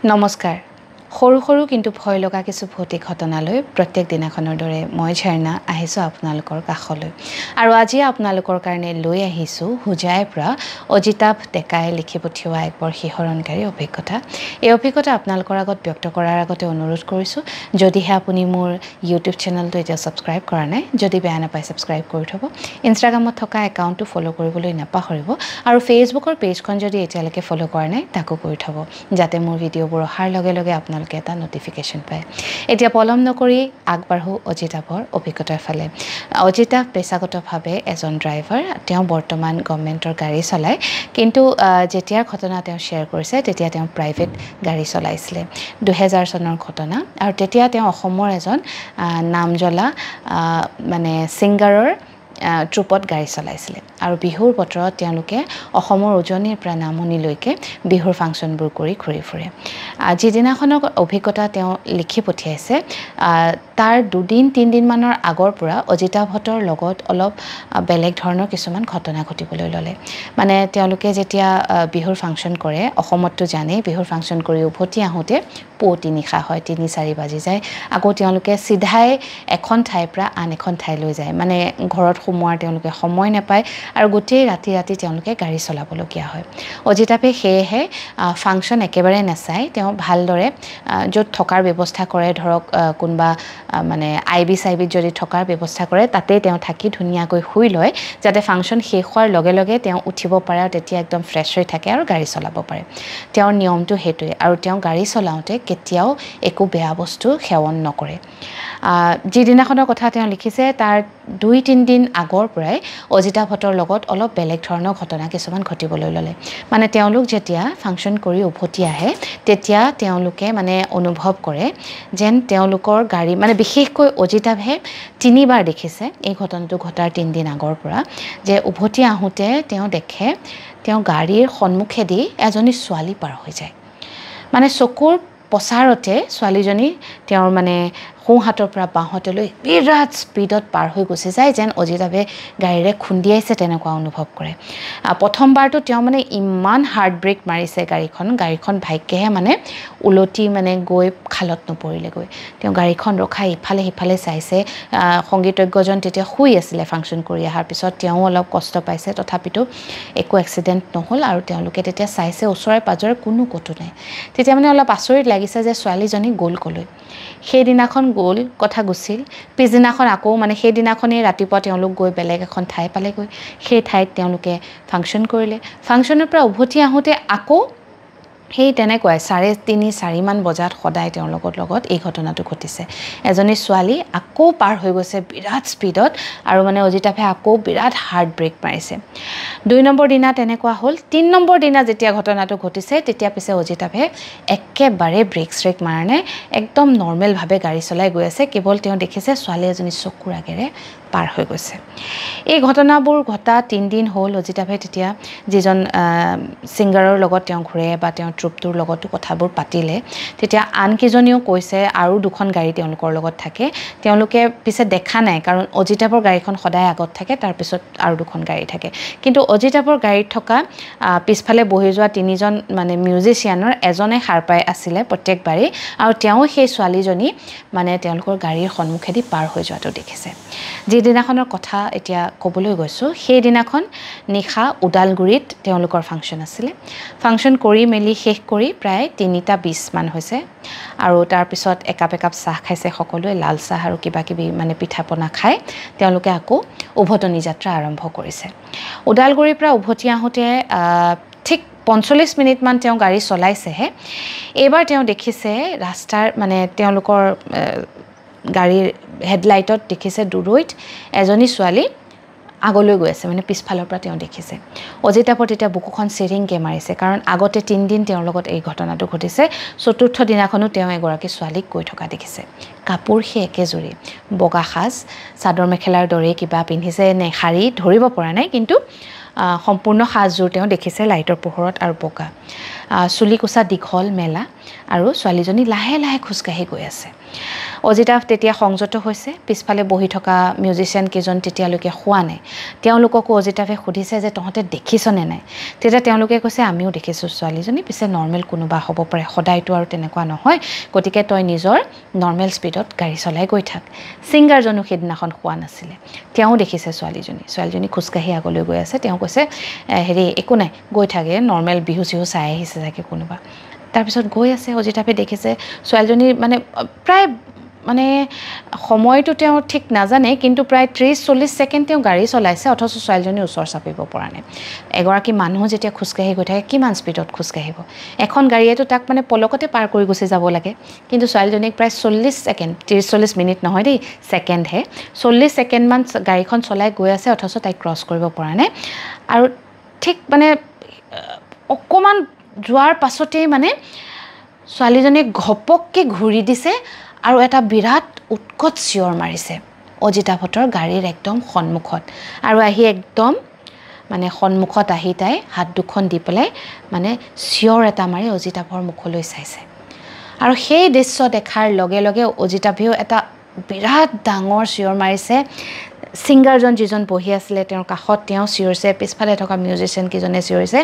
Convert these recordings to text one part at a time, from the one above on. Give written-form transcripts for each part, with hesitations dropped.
নমস্কাৰ সৰু সৰু কিন্তু ভয় লগা কিছু ভৌতিক ঘটনালৈ প্ৰত্যেক দিনাখনৰ দৰে মই ঝৰ্ণা আহিছোঁ আপোনালোকৰ কাষলৈ আৰু আজি আপোনালোকৰ কাৰণে লৈ আহিছোঁ হুজাইৰ পৰা অজিতাভ ডেকাই লিখি পঠিওৱা এক বৰ শিহৰণকাৰী অভিজ্ঞতা এই অভিজ্ঞতা আপোনালোকৰ আগত ব্যক্ত কৰাৰ আগতে অনুৰোধ কৰিছোঁ যদিহে আপুনি মোৰ ইউটিউব চেনেলটো এতিয়া সাবস্ক্ৰাইব কৰা নাই যদি বেয়া নাপায় সাবস্ক্ৰাইব কৰি থব ইনষ্টাগ্ৰামত থকা একাউণ্টটো ফলো কৰিবলৈ নাপাহৰিব আৰু ফেচবুকৰ পেজখন যদি এতিয়ালৈকে ফলো কৰা নাই তাকো কৰি থব যাতে মোৰ ভিডিঅ'বোৰ অহাৰ লগে লগে আপোনালোকে এটা নটিফিকেশ্যন পায় এতিয়া পলম নকৰি আগবাঢ়ো অজিতাভৰ অভিজ্ঞতাৰ ফালে অজিতাভ পেছাগতভাৱে এজন ড্ৰাইভাৰ তেওঁ বৰ্তমান গভৰ্ণমেণ্টৰ গাড়ী চলায় কিন্তু যেতিয়াৰ ঘটনা তেওঁ শ্বেয়াৰ কৰিছে তেতিয়া তেওঁ প্ৰাইভেট গাড়ী চলাইছিলে 2000 চনৰ ঘটনা আৰু তেতিয়া তেওঁ অসমৰ এজন নামজ্বলা মানে ছিংগাৰৰ ট্ৰুপত গাড়ী চলাইছিলে আৰু বিহুৰ বতৰত তেওঁলোকে অসমৰ উজনিৰ পৰা নামনিলৈকে বিহুৰ ফাংচনবোৰ কৰি ঘূৰি ফুৰে যিদিনাখনৰ অভিজ্ঞতা তেওঁ লিখি পঠিয়াইছে তাৰ 2-3 দিন মানৰ আগৰ পৰা অজিতাভৰ লগত অলপ বেলেগ ধৰণৰ কিছুমান ঘটনা ঘটিবলৈ ল'লে মানে তেওঁলোকে যেতিয়া বিহুৰ ফাংচন কৰে অসমততো জানেই বিহুৰ ফাংচন কৰি উভতি আহোঁতে পুৱতি নিশা হয় 3-4 বাজি যায় আকৌ তেওঁলোকে সিধাই এখন ঠাইৰ পৰা আন এখন ঠাইলৈ যায় মানে ঘৰত সোমোৱাৰ তেওঁলোকে সময় নাপায় আৰু গোটেই ৰাতি তেওঁলোকে গাড়ী চলাবলগীয়া হয় অজিতাভে সেয়েহে ফাংচন একেবাৰে নাচায় তেওঁ ভালদৰে য'ত থকাৰ ব্যৱস্থা কৰে ধৰক কোনবা মানে আইবি সাইবিত যদি থকাৰ ব্যৱস্থা কৰে তাতেই তেওঁ থাকি ধুনীয়াকৈ শুই লয় যাতে ফাংচন শেষ হোৱাৰ লগে লগে তেওঁ উঠিব পাৰে আৰু তেতিয়া একদম ফ্ৰেছ হৈ থাকে আৰু গাড়ী চলাব পাৰে তেওঁৰ নিয়মটো হেতুৱে আৰু তেওঁ গাড়ী চলাওঁতে কেতিয়াও একো বেয়া বস্তু সেৱন নকৰে যিদিনাখনৰ কথা তেওঁ লিখিছে তাৰ 2-3 দিন আগৰ পৰাই অজিতাভৰ লগত অলপ বেলেগ ধৰণৰ ঘটনা কিছুমান ঘটিবলৈ ল'লে মানে তেওঁলোক যেতিয়া ফাংচন কৰি উভতি আহে তেতিয়া তেওঁলোকে মানে অনুভৱ কৰে যেন তেওঁলোকৰ গাড়ী মানে বিশেষকৈ অজিতাভে 3 বাৰ দেখিছে এই ঘটনাটো ঘটাৰ 3 দিন আগৰ পৰা যে উভতি আহোঁতে তেওঁ দেখে তেওঁ গাড়ীৰ সন্মুখেদি এজনী ছোৱালী পাৰ হৈ যায় মানে চকুৰ পছাৰতে ছোৱালীজনী তেওঁৰ মানে সোঁহাতৰ পৰা বাঁহাতলৈ বিৰাট স্পীডত পাৰ হৈ গুচি যায় যেন অজিতাভে গাড়ীৰে খুন্দিয়াইছে তেনেকুৱা অনুভৱ কৰে প্ৰথমবাৰটো তেওঁ মানে ইমান হাৰ্ড ব্ৰেক মাৰিছে গাড়ীখন ভাগ্যেহে মানে উলটি মানে গৈ খালত নপৰিলেগৈ তেওঁ গাড়ীখন ৰখাই ইফালে সিফালে চাইছে সংগীতজ্ঞজন তেতিয়া শুই আছিলে ফাংচন কৰি অহাৰ পিছত তেওঁ অলপ কষ্ট পাইছে তথাপিতো একো এক্সিডেণ্ট নহ'ল আৰু তেওঁলোকে তেতিয়া চাইছে ওচৰে পাজৰে কোনো কতো নাই তেতিয়া মানে অলপ আচৰিত লাগিছে যে ছোৱালীজনী গ'ল কলৈ সেইদিনাখন গ'ল কথা গুছিল পিছদিনাখন আকৌ মানে সেইদিনাখনেই ৰাতিপুৱা তেওঁলোক গৈ বেলেগ এখন ঠাই পালেগৈ সেই ঠাইত তেওঁলোকে ফাংচন কৰিলে ফাংচনৰ পৰা উভতি আহোঁতে আকৌ সেই তেনেকুৱাই 3:30-4 মান বজাত সদায় তেওঁৰ লগত এই ঘটনাটো ঘটিছে এজনী ছোৱালী আকৌ পাৰ হৈ গৈছে বিৰাট স্পীডত আৰু মানে অজিতাভে আকৌ বিৰাট হাৰ্ড ব্ৰেক মাৰিছে 2 নম্বৰ দিনা তেনেকুৱা হ'ল 3 নম্বৰ দিনা যেতিয়া ঘটনাটো ঘটিছে তেতিয়া পিছে অজিতাভে একেবাৰে ব্ৰেক মাৰা নাই একদম নৰ্মেলভাৱে গাড়ী চলাই গৈ আছে কেৱল তেওঁ দেখিছে ছোৱালী এজনী চকুৰ আগেৰে পাৰ হৈ গৈছে এই ঘটনাবোৰ ঘটা 3 দিন হ'ল অজিতাভে তেতিয়া যিজন ছিংগাৰৰ লগত তেওঁ ঘূৰে বা তেওঁ ট্ৰুপটোৰ লগতো কথাবোৰ পাতিলে তেতিয়া আনকিজনীও কৈছে আৰু 2খন গাড়ী তেওঁলোকৰ লগত থাকে তেওঁলোকে পিছে দেখা নাই কাৰণ অজিতাভৰ গাড়ীখন সদায় আগত থাকে তাৰ পিছত আৰু 2খন গাড়ী থাকে কিন্তু অজিতাভৰ গাড়ীত থকা পিছফালে বহি যোৱা 3জন মানে মিউজিচিয়ানৰ এজনে সাৰ পাই আছিলে প্ৰত্যেকবাৰেই আৰু তেওঁ সেই ছোৱালীজনী মানে তেওঁলোকৰ গাড়ীৰ সন্মুখেদি পাৰ হৈ যোৱাটো দেখিছে যিদিনাখনৰ কথা এতিয়া ক'বলৈ গৈছোঁ সেই দিনাখন নিশা ওদালগুৰিত তেওঁলোকৰ ফাংচন আছিলে ফাংচন কৰি মেলি শেষ কৰি প্ৰায় 3:20 মান হৈছে আৰু তাৰ পিছত একাপ চাহ খাইছে সকলোৱে লাল চাহ আৰু কিবাকিবি মানে পিঠাপনা খাই তেওঁলোকে আকৌ উভতনি যাত্ৰা আৰম্ভ কৰিছে ওদালগুৰিৰ পৰা উভতি আহোঁতে ঠিক 45 মিনিটমান তেওঁ গাড়ী চলাইছেহে এইবাৰ তেওঁ দেখিছে ৰাস্তাৰ মানে তেওঁলোকৰ গাড়ীৰ হেডলাইটত দেখিছে দূৰৈত এজনী ছোৱালী আগলৈ গৈ আছে মানে পিছফালৰ পৰা তেওঁ দেখিছে অজিতাভৰ তেতিয়া বুকুখন চিৰিংকে মাৰিছে কাৰণ আগতে 3 দিন তেওঁৰ লগত এই ঘটনাটো ঘটিছে চতুৰ্থ দিনাখনো তেওঁ এগৰাকী ছোৱালীক গৈ থকা দেখিছে কাপোৰ সেই একেজোৰে বগা সাজ চাদৰ মেখেলাৰ দৰে কিবা পিন্ধিছে নে শাৰী ধৰিব পৰা নাই কিন্তু সম্পূৰ্ণ সাজযোৰ তেওঁ দেখিছে লাইটৰ পোহৰত আৰু বগা চুলি কোছা দীঘল মেলা আৰু ছোৱালীজনী লাহে লাহে খোজকাঢ়ি গৈ আছে অজিতা তেতিয়া সংযত হৈছে পিছফালে বহি থকা মিউজিচিয়ান কেইজন তেতিয়ালৈকে শুৱা নাই তেওঁলোককো অজিতাৱে সুধিছে যে তহঁতে দেখিছনে নাই তেতিয়া তেওঁলোকে কৈছে আমিও দেখিছোঁ ছোৱালীজনী পিছে নৰ্মেল কোনোবা হ'ব পাৰে সদায়তো আৰু তেনেকুৱা নহয় গতিকে তই নিজৰ নৰ্মেল স্পীডত গাড়ী চলাই গৈ থাক ছিংগাৰজনো সেইদিনাখন শুৱা নাছিলে তেওঁ দেখিছে ছোৱালীজনী খোজকাঢ়ি আগলৈ গৈ আছে তেওঁ কৈছে হেৰি একো নাই গৈ থাকে নৰ্মেল বিহু চিহু চাই আহিছে চাগে কোনোবা তাৰপিছত গৈ আছে অজিতাৱে দেখিছে ছোৱালীজনী মানে প্ৰায় মানে সময়টো তেওঁ ঠিক নাজানে কিন্তু প্ৰায় 30-40 ছেকেণ্ড তেওঁ গাড়ী চলাইছে অথচ ছোৱালীজনীৰ ওচৰ চাপিব পৰা নাই এগৰাকী মানুহ যেতিয়া খোজকাঢ়ি গৈ থাকে কিমান স্পীডত খোজকাঢ়িব এখন গাড়ীয়েতো তাক মানে পলকতে পাৰ কৰি গুচি যাব লাগে কিন্তু ছোৱালীজনীক প্ৰায় 40 ছেকেণ্ড 30-40 মিনিট নহয় দেই ছেকেণ্ডহে 40 ছেকেণ্ডমান গাড়ীখন চলাই গৈ আছে অথচ তাইক ক্ৰছ কৰিব পৰা নাই আৰু ঠিক মানে অকণমান যোৱাৰ পাছতেই মানে ছোৱালীজনীয়ে ঘপককৈ ঘূৰি দিছে আৰু এটা বিৰাট উৎকট চিঞৰ মাৰিছে অজিতাভটৰ গাড়ীৰ একদম সন্মুখত আৰু আহি একদম মানে সন্মুখত আহি তাই হাত দুখন দি পেলাই মানে চিঞৰ এটা মাৰি অজিতাভৰ মুখলৈ চাইছে আৰু সেই দৃশ্য দেখাৰ লগে লগে অজিতাভেও এটা বিৰাট ডাঙৰ চিঞৰ মাৰিছে ছিংগাৰজন যিজন বহি আছিলে তেওঁৰ কাষত তেওঁ চিঞৰিছে পিছফালে থকা মিউজিচিয়ান কেইজনে চিঞৰিছে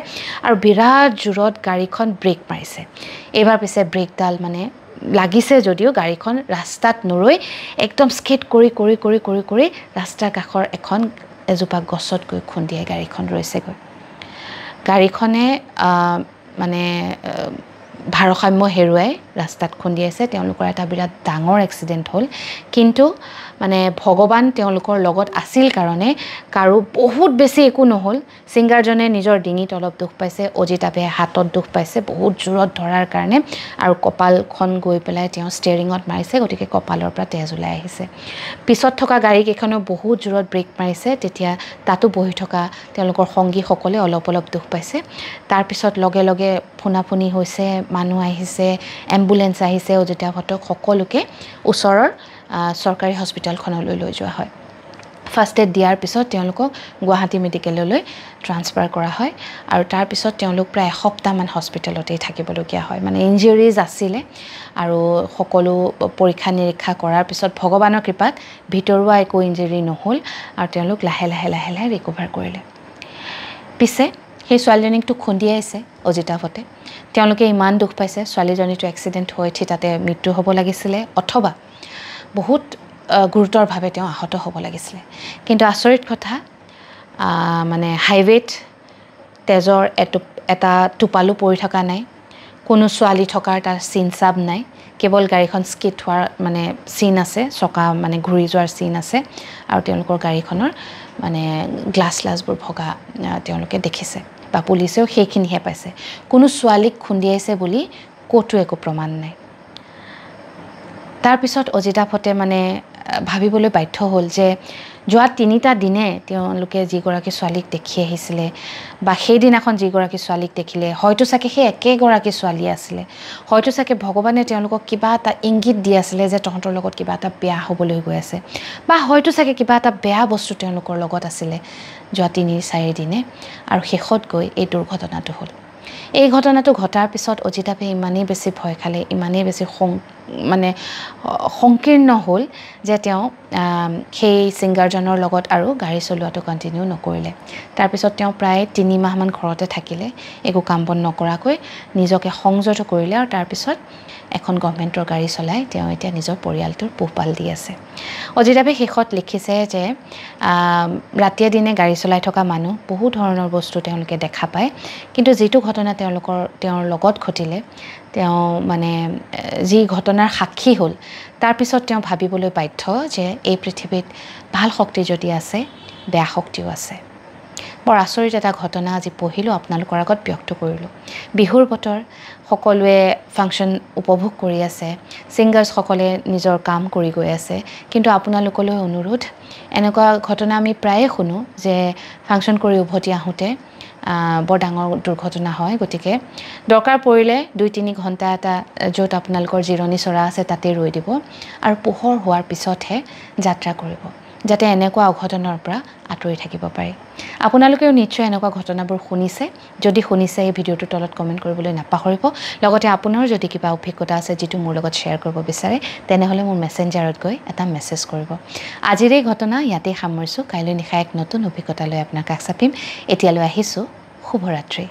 আৰু বিৰাট জোৰত গাড়ীখন ব্ৰেক মাৰিছে এইবাৰ পিছে ব্ৰেকডাল মানে লাগিছে যদিও গাড়ীখন ৰাস্তাত নৰৈ একদম স্কিড কৰি কৰি কৰি কৰি কৰি ৰাস্তাৰ কাষৰ এখন এজোপা গছত গৈ খুন্দিয়াই গাড়ীখন ৰৈছেগৈ গাড়ীখনে মানে ভাৰসাম্য হেৰুৱাই ৰাস্তাত খুন্দিয়াইছে তেওঁলোকৰ এটা বিৰাট ডাঙৰ এক্সিডেণ্ট হ'ল কিন্তু মানে ভগৱান তেওঁলোকৰ লগত আছিল কাৰণে কাৰো বহুত বেছি একো নহ'ল ছিংগাৰজনে নিজৰ ডিঙিত অলপ দুখ পাইছে অজিতাভে হাতত দুখ পাইছে বহুত জোৰত ধৰাৰ কাৰণে আৰু কপালখন গৈ পেলাই তেওঁ ষ্টেৰিঙত মাৰিছে গতিকে কপালৰ পৰা তেজ ওলাই আহিছে পিছত থকা গাড়ীকেইখনেও বহুত জোৰত ব্ৰেক মাৰিছে তেতিয়া তাতো বহি থকা তেওঁলোকৰ সংগীসকলে অলপ অলপ দুখ পাইছে তাৰপিছত লগে লগে ফোনাফুনি হৈছে মানুহ আহিছে এম্বুলেন্স আহিছে অজিতাভটক সকলোকে ওচৰৰ চৰকাৰী হস্পিটেলখনলৈ লৈ যোৱা হয় ফাৰ্ষ্ট এড দিয়াৰ পিছত তেওঁলোকক গুৱাহাটী মেডিকেললৈ ট্ৰান্সফাৰ কৰা হয় আৰু তাৰপিছত তেওঁলোক প্ৰায় এসপ্তাহমান হস্পিটেলতেই থাকিবলগীয়া হয় মানে ইঞ্জুৰিজ আছিলে আৰু সকলো পৰীক্ষা নিৰীক্ষা কৰাৰ পিছত ভগৱানৰ কৃপাত ভিতৰুৱা একো ইঞ্জুৰি নহ'ল আৰু তেওঁলোক লাহে লাহে লাহে লাহে ৰিকভাৰ কৰিলে পিছে সেই ছোৱালীজনীকতো খুন্দিয়াইছে অজিতাভটে তেওঁলোকে ইমান দুখ পাইছে ছোৱালীজনীটো এক্সিডেণ্ট হৈ তাতে মৃত্যু হ'ব লাগিছিলে অথবা বহুত গুৰুতৰভাৱে তেওঁ আহত হ'ব লাগিছিলে কিন্তু আচৰিত কথা মানে হাইৱেত তেজৰ এটা টোপালো পৰি থকা নাই কোনো ছোৱালী থকাৰ তাৰ চিন চাব নাই কেৱল গাড়ীখন স্কিড হোৱাৰ মানে চিন আছে চকা মানে ঘূৰি যোৱাৰ চিন আছে আৰু তেওঁলোকৰ গাড়ীখনৰ মানে গ্লাছবোৰ ভগা তেওঁলোকে দেখিছে বা পুলিচেও সেইখিনিহে পাইছে কোনো ছোৱালীক খুন্দিয়াইছে বুলি ক'তো একো প্ৰমাণ নাই তাৰপিছত অজিতাভটে মানে ভাবিবলৈ বাধ্য হ'ল যে যোৱা 3টা দিনে তেওঁলোকে যিগৰাকী ছোৱালীক দেখি আহিছিলে বা সেইদিনাখন যিগৰাকী ছোৱালীক দেখিলে হয়তো চাগে সেই একেগৰাকী ছোৱালী আছিলে হয়তো চাগে ভগৱানে তেওঁলোকক কিবা এটা ইংগিত দি আছিলে যে তহঁতৰ লগত কিবা এটা বেয়া হ'বলৈ গৈ আছে বা হয়তো চাগে কিবা এটা বেয়া বস্তু তেওঁলোকৰ লগত আছিলে যোৱা 3-4 দিনে আৰু শেষত গৈ এই দুৰ্ঘটনাটো হ'ল এই ঘটনাটো ঘটাৰ পিছত অজিতাভে ইমানেই বেছি ভয় খালে ইমানেই বেছি মানে সংকীৰ্ণ হ'ল যে তেওঁ সেই ছিংগাৰজনৰ লগত আৰু গাড়ী চলোৱাটো কণ্টিনিউ নকৰিলে তাৰপিছত তেওঁ প্ৰায় 3 মাহমান ঘৰতে থাকিলে একো কাম বন নকৰাকৈ নিজকে সংযত কৰিলে আৰু তাৰপিছত এখন গভৰ্ণমেণ্টৰ গাড়ী চলাই তেওঁ এতিয়া নিজৰ পৰিয়ালটোৰ পোহপাল দি আছে অজিতাভে শেষত লিখিছে যে ৰাতিয়ে দিনে গাড়ী চলাই থকা মানুহ বহু ধৰণৰ বস্তু তেওঁলোকে দেখা পায় কিন্তু যিটো ঘটনা তেওঁৰ লগত ঘটিলে তেওঁ মানে যি ঘটনাৰ সাক্ষী হ'ল তাৰপিছত তেওঁ ভাবিবলৈ বাধ্য যে এই পৃথিৱীত ভাল শক্তি যদি আছে বেয়া শক্তিও আছে বৰ আচৰিত এটা ঘটনা আজি পঢ়িলোঁ আপোনালোকৰ আগত ব্যক্ত কৰিলোঁ বিহুৰ বতৰ সকলোৱে ফাংচন উপভোগ কৰি আছে ছিংগাৰ্ছসকলে নিজৰ কাম কৰি গৈ আছে কিন্তু আপোনালোকলৈ অনুৰোধ এনেকুৱা ঘটনা আমি প্ৰায়ে শুনো যে ফাংচন কৰি উভতি আহোঁতে বৰ ডাঙৰ দুৰ্ঘটনা হয় গতিকে দৰকাৰ পৰিলে 2-3 ঘণ্টা এটা য'ত আপোনালোকৰ জিৰণি চৰা আছে তাতে ৰৈ দিব আৰু পোহৰ হোৱাৰ পিছতহে যাত্ৰা কৰিব যাতে এনেকুৱা অঘটনৰ পৰা আঁতৰি থাকিব পাৰে আপোনালোকেও নিশ্চয় এনেকুৱা ঘটনাবোৰ শুনিছে যদি শুনিছে এই ভিডিঅ'টোৰ তলত কমেণ্ট কৰিবলৈ নাপাহৰিব লগতে আপোনাৰ যদি কিবা অভিজ্ঞতা আছে যিটো মোৰ লগত শ্বেয়াৰ কৰিব বিচাৰে তেনেহ'লে মোৰ মেছেঞ্জাৰত গৈ এটা মেছেজ কৰিব আজিৰ এই ঘটনা ইয়াতেই সামৰিছোঁ কাইলৈ নিশা এক নতুন অভিজ্ঞতা লৈ আপোনাৰ কাষ চাপিম এতিয়ালৈ আহিছোঁ শুভৰাত্ৰি